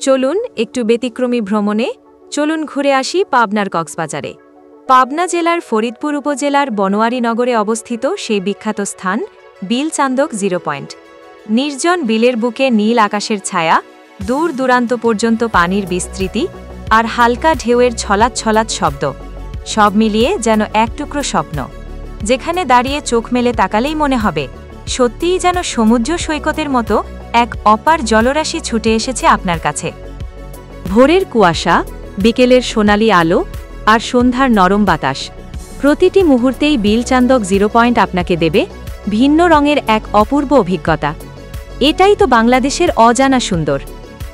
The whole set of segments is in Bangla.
চলুন একটু ব্যতিক্রমী ভ্রমণে চলুন ঘুরে আসি পাবনার কক্সবাজারে। পাবনা জেলার ফরিদপুর উপজেলার বনোয়ারি নগরে অবস্থিত সেই বিখ্যাত স্থান বিল চান্দক 0 পয়েন্ট। নির্জন বিলের বুকে নীল আকাশের ছায়া, দূর দূরান্ত পর্যন্ত পানির বিস্তৃতি আর হালকা ঢেউয়ের ছলাৎ ছলাৎ শব্দ, সব মিলিয়ে যেন এক টুকরো স্বপ্ন, যেখানে দাঁড়িয়ে চোখ মেলে তাকালেই মনে হবে সত্যিই যেন সমুদ্র সৈকতের মতো এক অপার জলরাশি ছুটে এসেছে আপনার কাছে। ভোরের কুয়াশা, বিকেলের সোনালি আলো আর সন্ধ্যার নরম বাতাস, প্রতিটি মুহূর্তেই বিল চান্দক 0 পয়েন্ট আপনাকে দেবে ভিন্ন রঙের এক অপূর্ব অভিজ্ঞতা। এটাই তো বাংলাদেশের অজানা সুন্দর,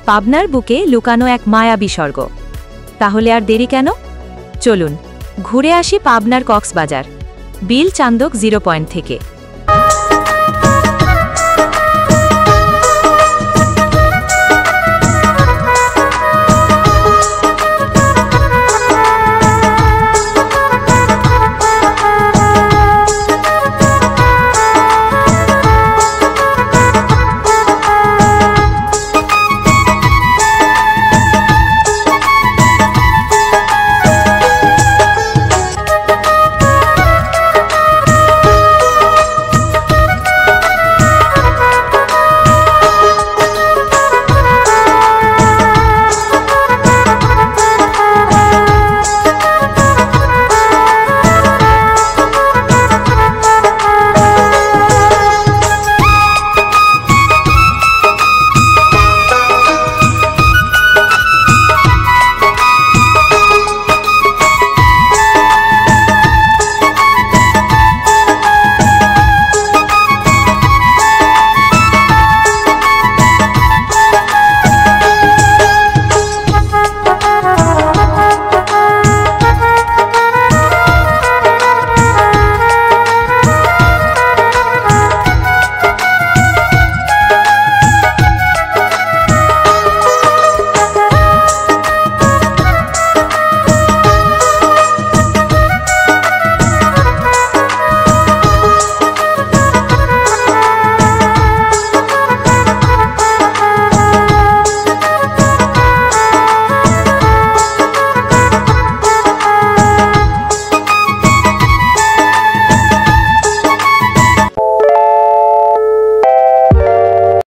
পাবনার বুকে লুকানো এক মায়াবী স্বর্গ। তাহলে আর দেরি কেন? চলুন ঘুরে আসি পাবনার কক্সবাজার বিল চান্দক 0 পয়েন্ট থেকে।